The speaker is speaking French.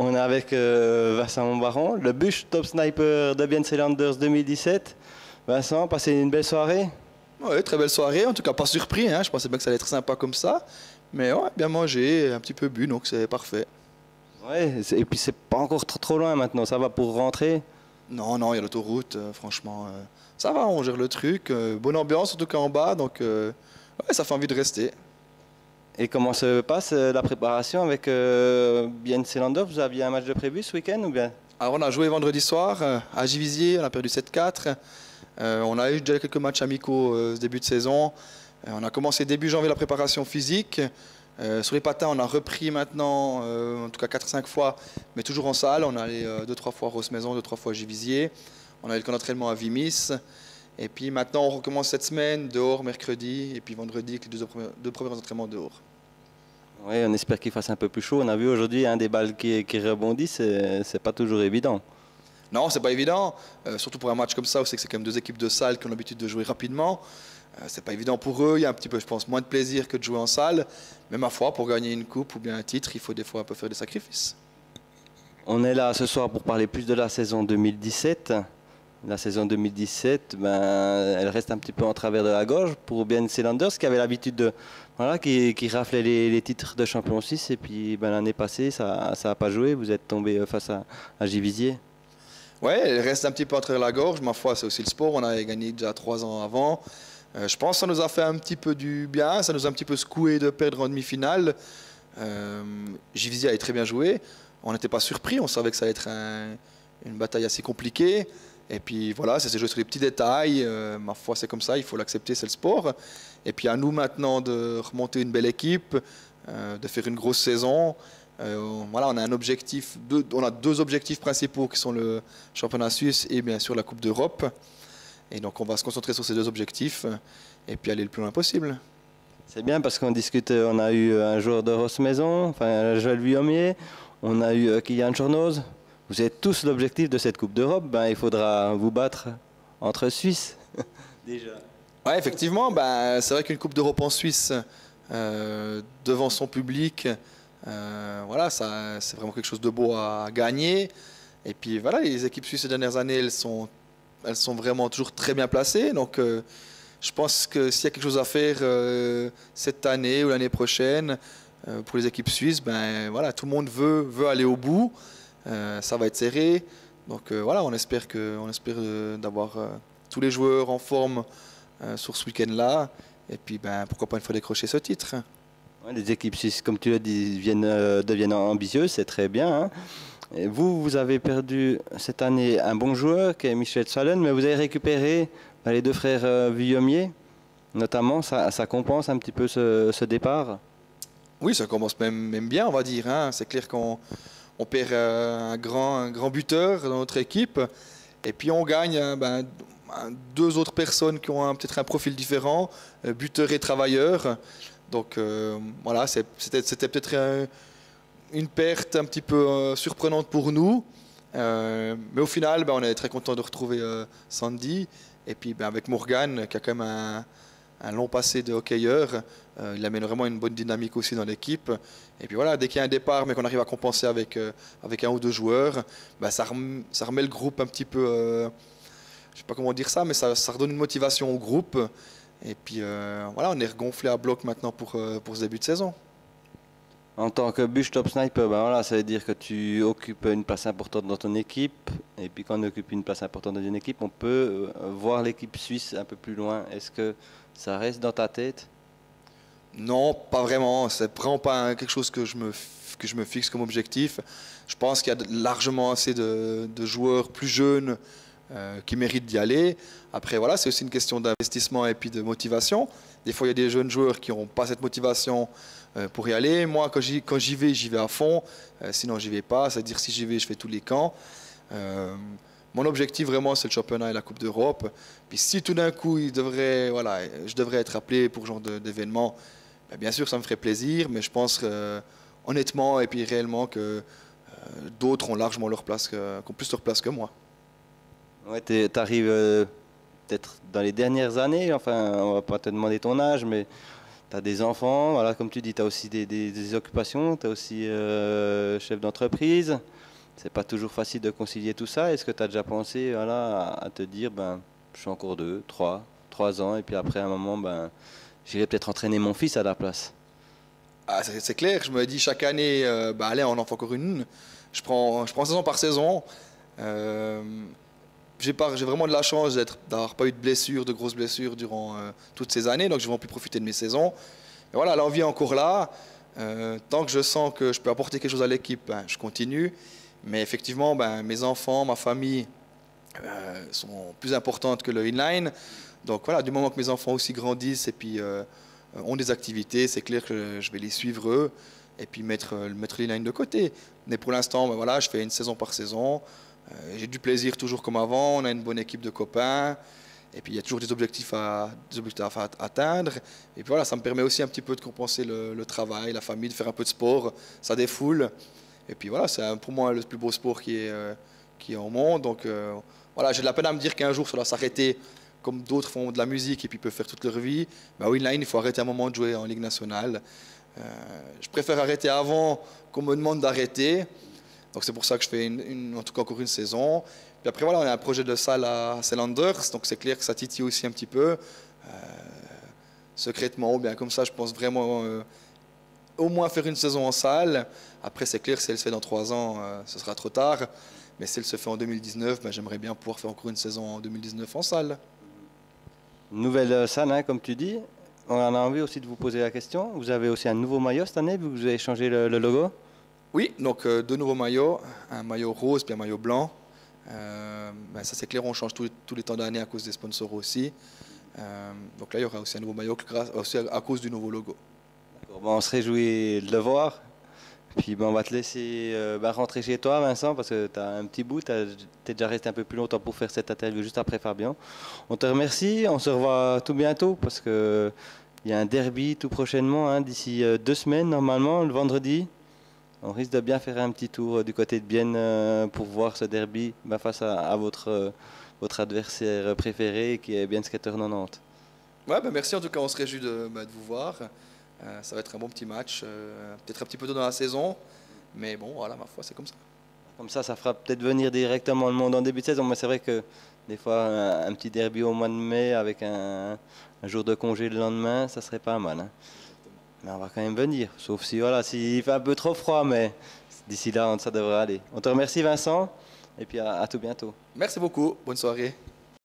On est avec Vincent Montbaron, le Bush Top Sniper de BNC 2017. Vincent, passez une belle soirée? Oui, très belle soirée. En tout cas, pas surpris. Hein. Je pensais bien que ça allait être sympa comme ça. Mais ouais, bien mangé, un petit peu bu, donc c'est parfait. Ouais, et puis c'est pas encore trop loin maintenant, ça va pour rentrer? Non, non, il y a l'autoroute, franchement. Ça va, on gère le truc. Bonne ambiance, en tout cas en bas. Donc, ouais, ça fait envie de rester. Et comment se passe la préparation avec BNC Landorf? Vous aviez un match de prévu ce week-end ou bien? Alors, on a joué vendredi soir à Givisiez, on a perdu 7-4. On a eu déjà quelques matchs amicaux ce début de saison. On a commencé début janvier la préparation physique. Sur les patins, on a repris maintenant, en tout cas 4-5 fois, mais toujours en salle. On est allé 2-3 fois à Rosse-Maison, 2-3 fois à Givisiez. On a eu le camp d'entraînement à Vimis. Et puis maintenant, on recommence cette semaine, dehors, mercredi, et puis vendredi, avec les deux premiers entraînements dehors. Oui, on espère qu'il fasse un peu plus chaud. On a vu aujourd'hui des balles qui rebondissent, c'est pas toujours évident. Non, c'est pas évident, surtout pour un match comme ça, où c'est que c'est quand même deux équipes de salle qui ont l'habitude de jouer rapidement. C'est pas évident pour eux, il y a un petit peu, je pense, moins de plaisir que de jouer en salle. Mais ma foi, pour gagner une coupe ou bien un titre, il faut des fois un peu faire des sacrifices. On est là ce soir pour parler plus de la saison 2017. La saison 2017, elle reste un petit peu en travers de la gorge pour BNC Landers qui avait l'habitude de, voilà, qui raflait les titres de champion suisse. Et puis l'année passée, ça n'a pas joué. Vous êtes tombé face à Givisiez. Ouais, elle reste un petit peu en travers de la gorge. Ma foi, c'est aussi le sport. On avait gagné déjà 3 ans avant. Je pense que ça nous a fait un petit peu du bien. Ça nous a un petit peu secoué de perdre en demi-finale. Givisiez avait très bien joué. On n'était pas surpris. On savait que ça allait être une bataille assez compliquée. Et puis voilà, ça s'est joué sur les petits détails. Ma foi, c'est comme ça, il faut l'accepter, c'est le sport. Et puis à nous maintenant de remonter une belle équipe, de faire une grosse saison. Voilà, on a un objectif, on a 2 objectifs principaux qui sont le championnat suisse et bien sûr la Coupe d'Europe. Et donc on va se concentrer sur ces 2 objectifs et puis aller le plus loin possible. C'est bien parce qu'on discute, on a eu un joueur de Rosse-Maison, enfin Joël Vuillomier, on a eu Kylian Chornoz. Vous avez tous l'objectif de cette Coupe d'Europe, il faudra vous battre entre Suisses, déjà. Ouais, effectivement, c'est vrai qu'une Coupe d'Europe en Suisse, devant son public, voilà, c'est vraiment quelque chose de beau à gagner. Et puis voilà, les équipes suisses ces dernières années, elles sont vraiment toujours très bien placées. Donc je pense que s'il y a quelque chose à faire cette année ou l'année prochaine pour les équipes suisses, voilà, tout le monde veut aller au bout. Ça va être serré, donc voilà, on espère d'avoir tous les joueurs en forme sur ce week-end-là, et puis pourquoi pas une fois décrocher ce titre. Ouais, les équipes suisses, comme tu l'as dit, deviennent ambitieuses, c'est très bien. Hein. Et vous avez perdu cette année un bon joueur qui est Michel Salen, mais vous avez récupéré les 2 frères Vuillomier, notamment, ça compense un petit peu ce départ? Oui, ça commence même bien, on va dire. Hein. C'est clair qu'on perd un grand buteur dans notre équipe. Et puis on gagne 2 autres personnes qui ont peut-être un profil différent, buteur et travailleur. Donc voilà, c'était peut-être une perte un petit peu surprenante pour nous. Mais au final, on est très content de retrouver Sandy. Et puis avec Morgan, qui a quand même un long passé de hockeyeur, il amène vraiment une bonne dynamique aussi dans l'équipe. Et puis voilà, dès qu'il y a un départ, mais qu'on arrive à compenser avec 1 ou 2 joueurs, ça remet le groupe un petit peu, je ne sais pas comment dire ça, mais ça redonne une motivation au groupe. Et puis voilà, on est regonflé à bloc maintenant pour ce début de saison. En tant que Bush Top Sniper, voilà, ça veut dire que tu occupes une place importante dans ton équipe. Et puis quand on occupe une place importante dans une équipe, on peut voir l'équipe suisse un peu plus loin. Est-ce que ça reste dans ta tête? Non, pas vraiment. C'est vraiment pas quelque chose que je me fixe comme objectif. Je pense qu'il y a largement assez de joueurs plus jeunes qui méritent d'y aller. Après, voilà, c'est aussi une question d'investissement et puis de motivation. Des fois, il y a des jeunes joueurs qui n'auront pas cette motivation pour y aller. Moi, quand j'y vais à fond. Sinon, j'y vais pas. C'est-à-dire, si j'y vais, je fais tous les camps. Mon objectif, vraiment, c'est le championnat et la Coupe d'Europe. Puis si tout d'un coup, je devrais être appelé pour ce genre d'événement, bien sûr, ça me ferait plaisir. Mais je pense honnêtement et puis réellement que d'autres ont largement leur place, qu'ont plus leur place que moi. Ouais, tu arrives peut-être dans les dernières années, enfin, on va pas te demander ton âge, mais Tu as des enfants, voilà, comme tu dis, tu as aussi des occupations, tu es aussi chef d'entreprise. C'est pas toujours facile de concilier tout ça. Est-ce que tu as déjà pensé voilà, à te dire, ben, je suis encore 3 ans, et puis après un moment, ben, j'irai peut-être entraîner mon fils à la place. Ah, c'est clair, je me dis chaque année, bah, allez, on en fait encore une. Je prends saison par saison. Euh, j'ai vraiment de la chance d'avoir pas eu de blessures, de grosses blessures durant toutes ces années, donc je vais en plus profiter de mes saisons. Et voilà, l'envie est encore là. Tant que je sens que je peux apporter quelque chose à l'équipe, ben, je continue. Mais effectivement, ben, mes enfants, ma famille sont plus importantes que le inline. Donc voilà, du moment que mes enfants aussi grandissent et puis ont des activités, c'est clair que je vais les suivre eux et puis mettre l'inline de côté. Mais pour l'instant, ben, voilà, je fais une saison par saison. J'ai du plaisir toujours comme avant, on a une bonne équipe de copains. Et puis il y a toujours des objectifs à atteindre. Et puis voilà, ça me permet aussi un petit peu de compenser le travail, la famille, de faire un peu de sport. Ça défoule. Et puis voilà, c'est pour moi le plus beau sport qui est au monde. Donc voilà, j'ai de la peine à me dire qu'un jour ça doit s'arrêter comme d'autres font de la musique et puis peuvent faire toute leur vie. Bah oui, là, il faut arrêter un moment de jouer en Ligue nationale. Je préfère arrêter avant qu'on me demande d'arrêter. Donc c'est pour ça que je fais en tout cas encore une saison. Puis après voilà, on a un projet de salle à Sellanders, donc c'est clair que ça titille aussi un petit peu. Secrètement, ou bien comme ça, je pense vraiment au moins faire une saison en salle. Après c'est clair, si elle se fait dans 3 ans, ce sera trop tard. Mais si elle se fait en 2019, ben, j'aimerais bien pouvoir faire encore une saison en 2019 en salle. Nouvelle salle, hein, comme tu dis. On a envie aussi de vous poser la question. Vous avez aussi un nouveau maillot cette année, vu que vous avez changé le logo? Oui, donc 2 nouveaux maillots, un maillot rose puis un maillot blanc. Ben, ça c'est clair, on change tous les temps d'année à cause des sponsors aussi. Donc là, il y aura aussi un nouveau maillot aussi à cause du nouveau logo. D'accord, bon, on se réjouit de le voir. Puis ben, on va te laisser rentrer chez toi, Vincent, parce que tu as un petit bout. Tu es déjà resté un peu plus longtemps pour faire cette interview juste après Fabien. On te remercie. On se revoit tout bientôt parce qu'il y a un derby tout prochainement, hein, d'ici 2 semaines normalement, le vendredi. On risque de bien faire un petit tour du côté de Bienne pour voir ce derby face à votre adversaire préféré qui est Bienne Skater 90. Ouais, ben merci en tout cas, on se réjouit de vous voir. Ça va être un bon petit match, peut-être un petit peu tôt dans la saison, mais bon, voilà, ma foi, c'est comme ça. Comme ça fera peut-être venir directement le monde en début de saison, mais c'est vrai que des fois, un petit derby au mois de mai avec un jour de congé le lendemain, ça serait pas mal. Hein. Mais on va quand même venir, sauf si voilà, s'il fait un peu trop froid, mais d'ici là, ça devrait aller. On te remercie Vincent, et puis à tout bientôt. Merci beaucoup, bonne soirée.